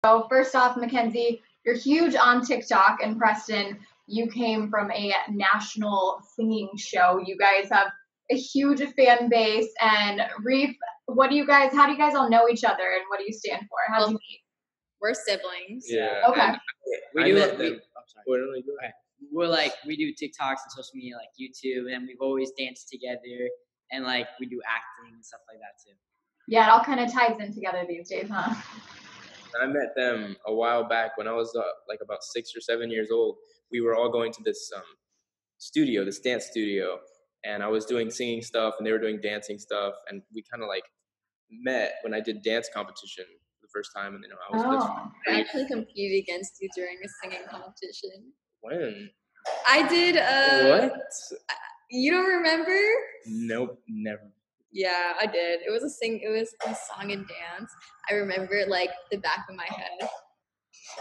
So first off, Mckenzi, you're huge on TikTok, and Preston, you came from a national singing show. You guys have a huge fan base. And Reif, how do you guys all know each other, and what do you stand for? How did you meet? We're siblings. Yeah. Okay. We do it. We do TikToks and social media like YouTube, and we've always danced together, and like we do acting and stuff like that too. Yeah, it all kind of ties in together these days, huh? I met them a while back when I was like about 6 or 7 years old. We were all going to this studio, this dance studio, and I was doing singing stuff and they were doing dancing stuff, and we kind of like met when I did dance competition for the first time, and I was I actually competed against you during a singing competition. When? I did. What? You don't remember? Nope, never. Yeah, I did. It was a song and dance. I remember it like the back of my head.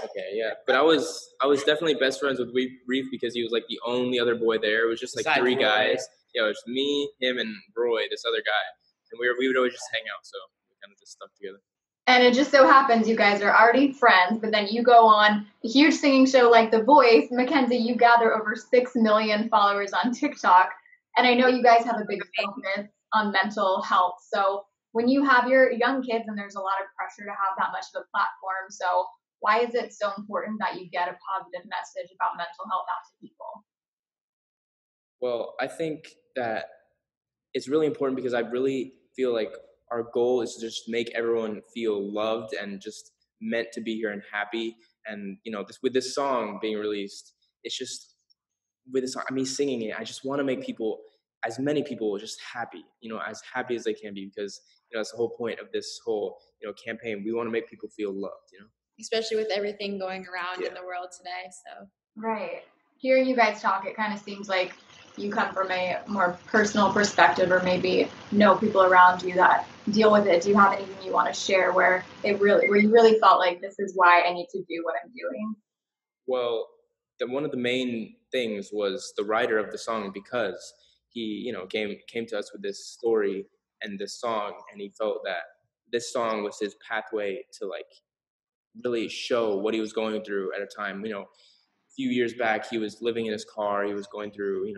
Okay, yeah, but I was definitely best friends with Reif because he was like the only other boy there. It was just like Besides three Roy. guys. Yeah, it was me, him, and Roy, this other guy, and we would always just hang out. So we kind of just stuck together. And it just so happens you guys are already friends, but then you go on a huge singing show like The Voice. Mckenzi, you gather over 6 million followers on TikTok, and I know you guys have a big focus on mental health. So when you have your young kids, and there's a lot of pressure to have that much of a platform, so why is it so important that you get a positive message about mental health out to people? Well, I think that it's really important because I really feel like our goal is to just make everyone feel loved and just meant to be here and happy. And, with this song being released, it's just, with this song, singing it, I just want to make as many people just happy, as happy as they can be, because, that's the whole point of this whole, campaign. We want to make people feel loved, Especially with everything going around in the world today. So Right. Hearing you guys talk, it kind of seems like you come from a more personal perspective, or maybe know people around you that deal with it. Do you have anything you want to share where you really felt like this is why I need to do what I'm doing? Well, one of the main things was the writer of the song, because he, came to us with this story and this song, and he felt that this song was his pathway to like really show what he was going through at a time. A few years back, he was living in his car. He was going through,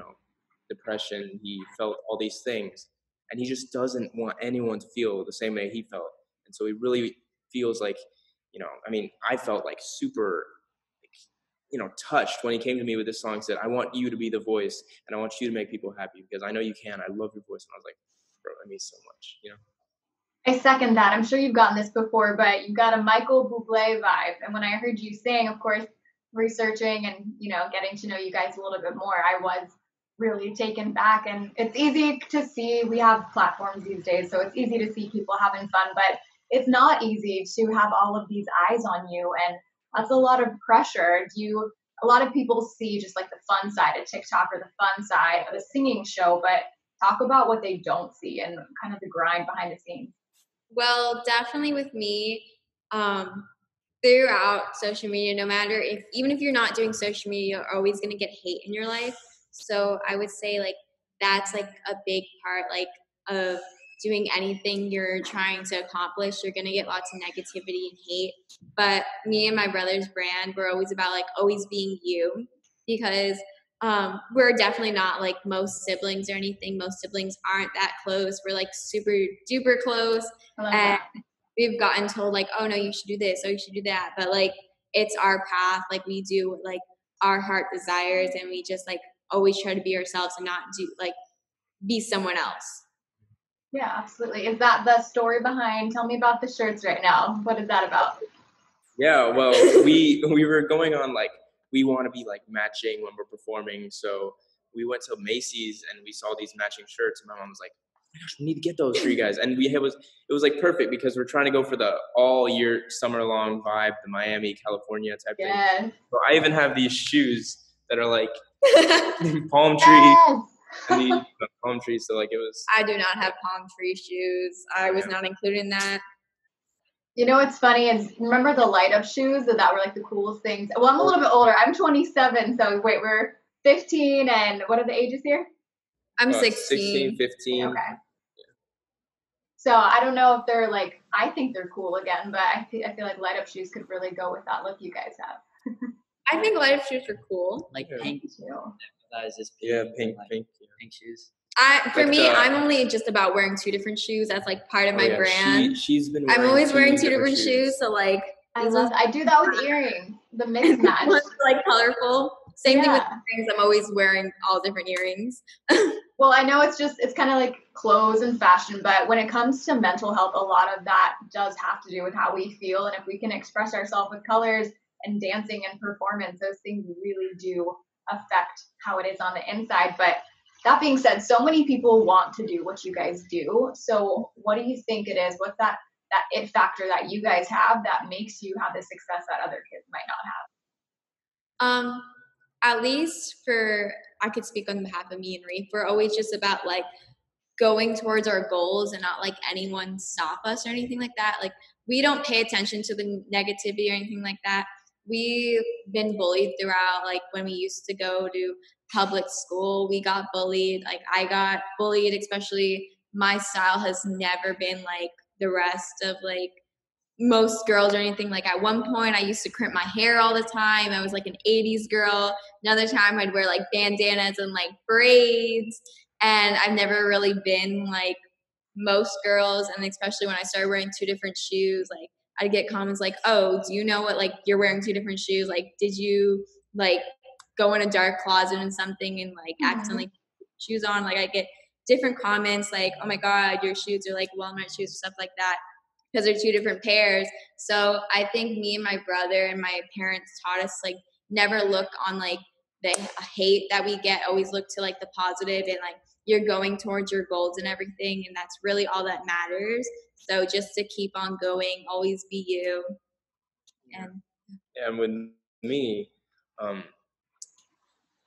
depression. He felt all these things, and he just doesn't want anyone to feel the same way he felt. And so he really feels like, I felt like super, touched when he came to me with this song. Said, "I want you to be the voice, and I want you to make people happy because I know you can. I love your voice." And I was like, "Bro, that means so much," I second that. I'm sure you've gotten this before, but you got a Michael Bublé vibe. And when I heard you sing, of course, researching and, getting to know you guys a little bit more, I was really taken back. And it's easy to see, we have platforms these days, so it's easy to see people having fun, but it's not easy to have all of these eyes on you. And that's a lot of pressure. A lot of people see just like the fun side of TikTok or the fun side of a singing show, but talk about what they don't see and kind of the grind behind the scenes. Well, definitely with me, throughout social media, no matter even if you're not doing social media, you're always going to get hate in your life. So I would say like that's like a big part like of doing anything you're trying to accomplish. You're going to get lots of negativity and hate. But me and my brother's brand, we're always about like always being you, because we're definitely not like most siblings or anything. Most siblings aren't that close. We're like super duper close. And we've gotten told like, oh no, you should do this, or you should do that. But like, it's our path. Like we do what, like our heart desires, and we just like always try to be ourselves and not be someone else. Yeah, absolutely. Is that the story behind? Tell me about the shirts right now. What is that about? Yeah, well, we were going on like, we want to be like matching when we're performing. So we went to Macy's and we saw these matching shirts, and my mom was like, "Oh my gosh, we need to get those for you guys." And it was like perfect because we're trying to go for the all year summer long vibe, the Miami, California type thing. So I even have these shoes that are like palm tree. And these palm trees. So like it was. I do not have palm tree shoes. I was not included in that. What's funny is, remember the light up shoes that were like the coolest things? Well, I'm a little bit older. I'm 27. So wait, we're 15, and what are the ages here? I'm 16. 16, 15. Okay. So I don't know if they're like, I think they're cool again, but I feel like light up shoes could really go with that look you guys have. I think light up shoes are cool. Like Yeah. pink. Too. That is just Yeah, pink. pink, Like, pink. Yeah. pink shoes. For Like me, I'm only just about wearing 2 different shoes. That's like part of my brand. She's been I'm wearing always wearing 2 two different shoes. So like, I love that. I do that with earrings, the mix match. one's like colorful. Same thing with Yeah. earrings. I'm always wearing all different earrings. Well, I know it's kind of like clothes and fashion, but when it comes to mental health, a lot of that does have to do with how we feel. And if we can express ourselves with colors and dancing and performance, those things really do affect how it is on the inside. But that being said, so many people want to do what you guys do. So what do you think it is? What's that it factor that you guys have that makes you have the success that other kids might not have? At least I could speak on behalf of me and Reif. We're always just about like going towards our goals and not like anyone stop us or anything like that. Like we don't pay attention to the negativity or anything like that. We've been bullied throughout, like when we used to go to public school, we got bullied. Like I got bullied, especially my style has never been like the rest of like most girls or anything. Like at one point I used to crimp my hair all the time. I was like an 80s girl. Another time I'd wear like bandanas and like braids. And I've never really been like most girls. And especially when I started wearing 2 different shoes, like I'd get comments like, oh, do you know what, like you're wearing 2 different shoes? Like, did you like go in a dark closet and something and like accidentally put shoes on? Like I get different comments like, oh my God, your shoes are like Walmart shoes, stuff like that, because they're 2 different pairs. So I think me and my brother and my parents taught us like never look on like the hate that we get, always look to like the positive and like you're going towards your goals and everything, and that's really all that matters. So just to keep on going, always be you. And with me, let's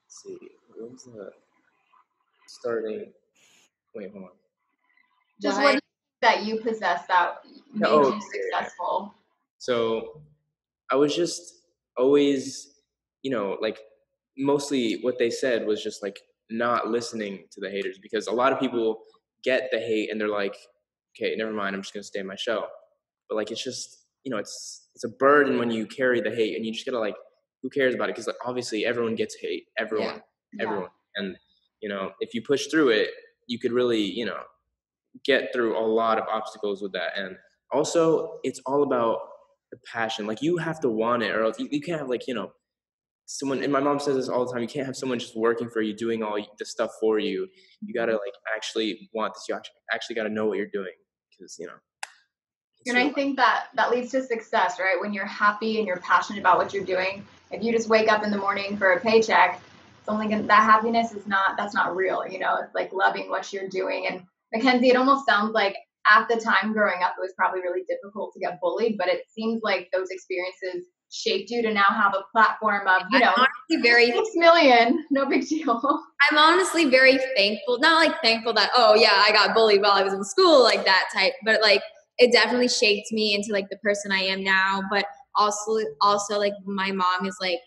see, what was the starting? Wait, hold on. Just what that you possess that made you successful. So I was just always, like mostly what they said was just like not listening to the haters, because a lot of people get the hate and they're like, okay, never mind, I'm just gonna stay in my shell. But like it's just, it's a burden when you carry the hate, and you just gotta like, who cares about it? Because like obviously everyone gets hate, everyone. And if you push through it, you could really get through a lot of obstacles with that. And also it's all about the passion. Like you have to want it, or else you can't have like someone, and my mom says this all the time, you can't have someone just working for you, doing all the stuff for you. You gotta like actually want this. You actually gotta know what you're doing, because and I think that leads to success, right? When you're happy and you're passionate about what you're doing. If you just wake up in the morning for a paycheck, it's only that happiness that's not real. It's like loving what you're doing. And Mckenzi, it almost sounds like at the time growing up, it was probably really difficult to get bullied, but it seems like those experiences shaped you to now have a platform of, I'm honestly very 6 million, no big deal. I'm honestly very thankful, not like thankful that, oh yeah, I got bullied while I was in school, like that type, but like it definitely shaped me into like the person I am now. But also like my mom is like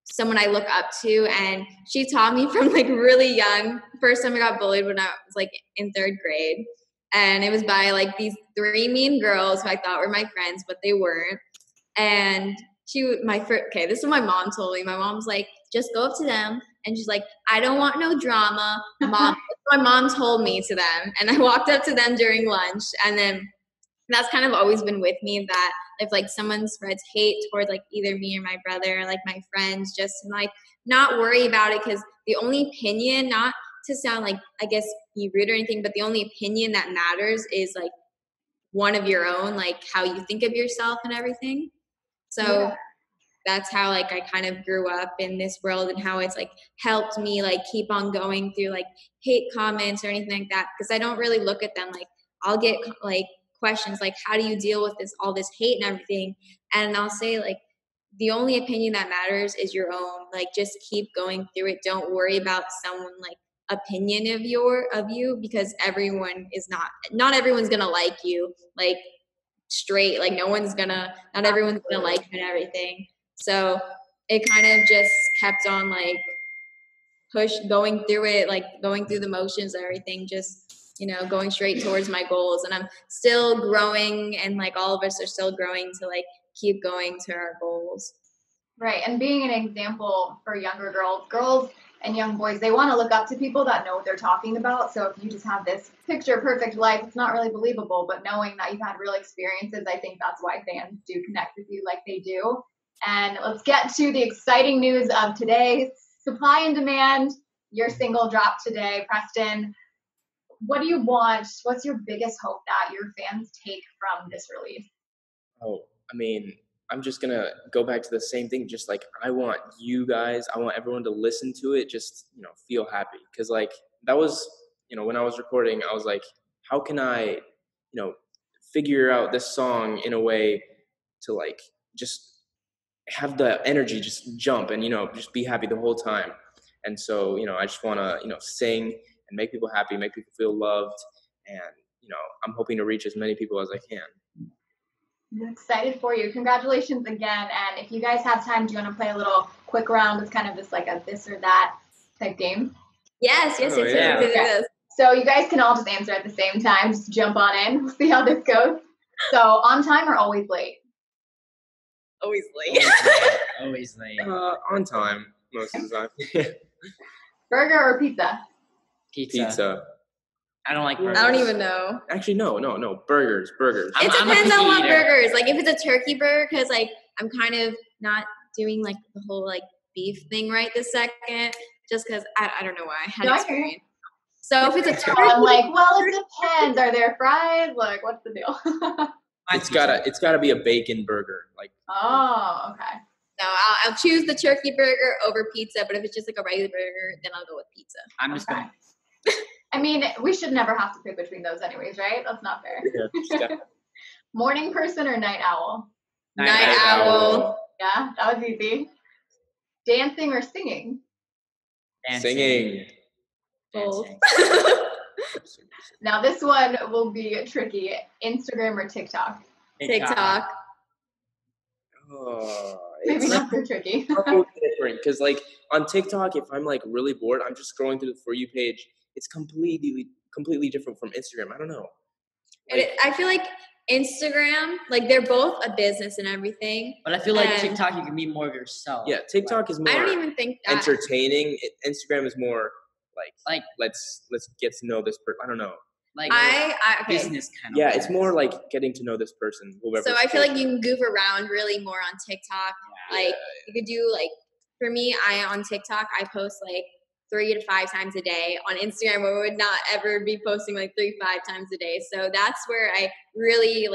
someone I look up to, and she taught me from like really young. First time I got bullied when I was like in 3rd grade, and it was by like these 3 mean girls who I thought were my friends, but they weren't. And this is what my mom told me. My mom's like, just go up to them, and she's like, I don't want no drama, mom. My mom told me to them, and I walked up to them during lunch, and then that's kind of always been with me, that if like someone spreads hate towards like either me or my brother or like my friends, just to like not worry about it, because the only opinion, not to sound like I guess be rude or anything, but the only opinion that matters is like one of your own, like how you think of yourself and everything. So that's how like I kind of grew up in this world, and how it's like helped me like keep on going through like hate comments or anything like that, because I don't really look at them. Like I'll get like questions like, how do you deal with all this hate and everything, and I'll say like the only opinion that matters is your own. Like just keep going through it. Don't worry about someone like opinion of you, because everyone is not everyone's gonna like you like straight, like not everyone's gonna like you and everything. So it kind of just kept on like going through it, like going through the motions and everything, just going straight towards my goals. And I'm still growing, and like all of us are still growing to like keep going to our goals. Right. And being an example for younger girls and young boys, they want to look up to people that know what they're talking about. So if you just have this picture perfect life, it's not really believable. But knowing that you've had real experiences, I think that's why fans do connect with you like they do. And let's get to the exciting news of today. Supply and demand. Your single dropped today, Preston. What do you want? What's your biggest hope that your fans take from this release? Oh, I mean, I'm just going to go back to the same thing. Just like, I want everyone to listen to it, just, feel happy. Because like, that was, when I was recording, I was like, how can I, figure out this song in a way to like, just have the energy just jump and, just be happy the whole time. And so, I just want to, sing and make people happy, make people feel loved. And, I'm hoping to reach as many people as I can. I'm excited for you. Congratulations again. And if you guys have time, do you want to play a little quick round? It's kind of just like a this or that type game. Yes. Yeah. Okay. So you guys can all just answer at the same time. Just jump on in. We'll see how this goes. So on time or always late? Always late. Always late. On time most of the time. Burger or pizza? Pizza. I don't like burgers. I don't even know. Actually, no. Burgers. It depends on what burgers. Like if it's a turkey burger, because like I'm kind of not doing like the whole like beef thing right this second, just because I don't know why I had experience. So if it's a turkey, I'm like, well, it depends. Are there fries? Like, what's the deal? It's gotta be a bacon burger. Like. Oh, okay. No, I'll choose the turkey burger over pizza. But if it's just like a regular burger, then I'll go with pizza. I'm just going. I mean, we should never have to pick between those anyways, right? That's not fair. Yeah. Morning person or night owl? Night owl. Yeah, that was easy. Dancing or singing? Singing. Both. Now this one will be tricky. Instagram or TikTok? TikTok. Oh, Maybe not so tricky. different because like on TikTok, if I'm like really bored, I'm just scrolling through the For You page. It's completely different from Instagram. I don't know. I feel like Instagram, like they're both a business and everything. But I feel like TikTok, you can be more of yourself. Yeah, TikTok is more. I don't even think that. Entertaining. Instagram is more like let's get to know this person. I don't know. Like okay. business kind of. Yeah, it's more like getting to know this person. Whoever. So I feel like you can goof around really more on TikTok. You could do like, for me, on TikTok, I post like 3 to 5 times a day. On Instagram, I would not ever be posting like 3-5 times a day. So that's where I really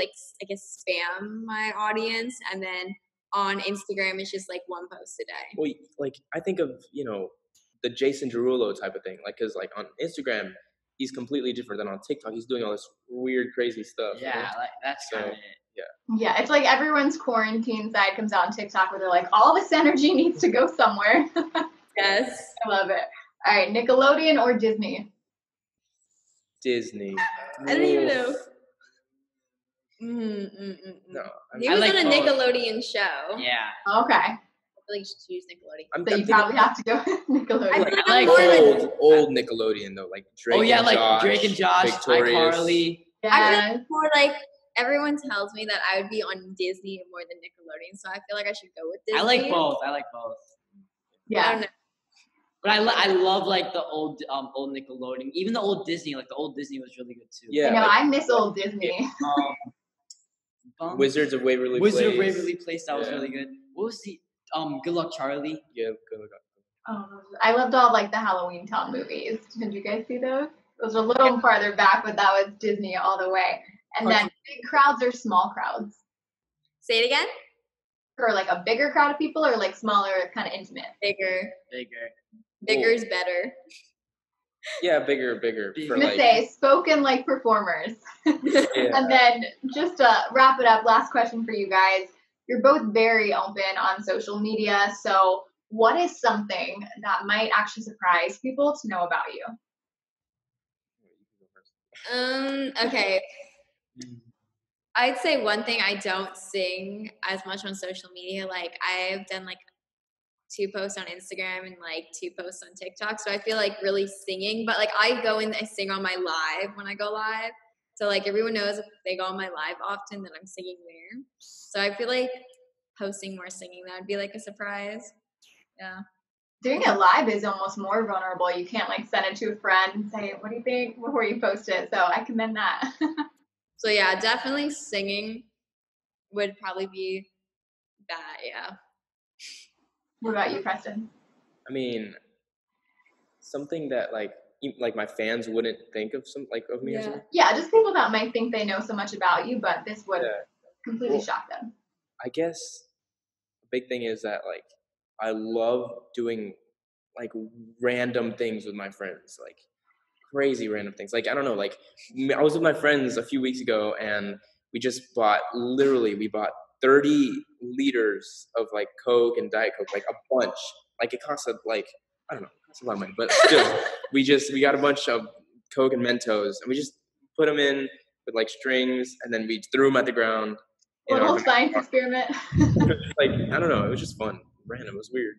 spam my audience. And then on Instagram, it's just like 1 post a day. Well, like I think of, the Jason Derulo type of thing. Like, cause like on Instagram, he's completely different than on TikTok. He's doing all this weird, crazy stuff. Yeah, like that's kind of it. Yeah, it's like everyone's quarantine side comes out on TikTok where they're like, all this energy needs to go somewhere. Yes. I love it. All right, Nickelodeon or Disney? Disney. I don't even know. No. He was on a Nickelodeon show. Yeah. Okay. I feel like you should choose Nickelodeon. So you probably have to go with Nickelodeon. I like old Nickelodeon though, like Drake. and Josh, like Drake and Josh, iCarly. Yeah. I feel like more like everyone tells me that I would be on Disney more than Nickelodeon, so I feel like I should go with Disney. I like both. Yeah. I don't know. But I love like the old Nickelodeon, even the old Disney. Like the old Disney was really good too. Yeah. I know, I miss old Disney. Wizards of Waverly Place. That was Yeah. really good. What was the Good Luck Charlie? Yeah, Good Luck. Oh, I loved all like the Halloween Town movies. Did you guys see those? Those are a little farther back, but that was Disney all the way. And then big crowds or small crowds? Say it again? Or like a bigger crowd of people or like smaller, kind of intimate? Bigger. Bigger. Bigger's better. Yeah, bigger. I'm gonna say spoken like performers. Yeah. And then just to wrap it up, last question for you guys. You're both very open on social media, so what is something that might actually surprise people to know about you? Okay. I'd say one thing, I don't sing as much on social media. Like I've done like 2 posts on Instagram and like 2 posts on TikTok. So I feel like really singing, but like I go and I sing on my live when I go live. So like everyone knows if they go on my live often that I'm singing there. So I feel like posting more singing, that would be like a surprise. Yeah. Doing it live is almost more vulnerable. You can't like send it to a friend and say, what do you think before you post it? So I commend that. So yeah, definitely singing would probably be that, yeah. What about you, Preston? I mean, something that like my fans wouldn't think of of me or something. Yeah, just people that might think they know so much about you, but this would completely shock them. I guess the big thing is that like I love doing like random things with my friends, like crazy random things. Like I don't know, like I was with my friends a few weeks ago and we bought 30 liters of like Coke and Diet Coke, like a bunch. Like it costs like, I don't know, it costs a lot of money, but still, we got a bunch of Coke and Mentos and we just put them in with like strings and then we threw them at the ground. A little science experiment. Like, I don't know, it was just fun, random, it was weird.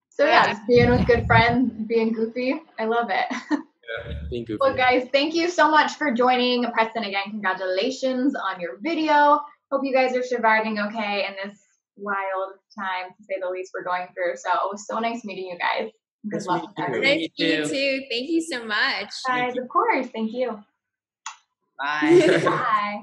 So yeah, just being with good friends, being goofy. I love it. Yeah, being goofy. Well, guys, thank you so much for joining. Preston, again, congratulations on your video. Hope you guys are surviving okay in this wild time, to say the least, we're going through. So it was so nice meeting you guys. Good luck with everything. Nice to meet you too. Thank you so much. Guys, of course. Thank you. Bye. Bye.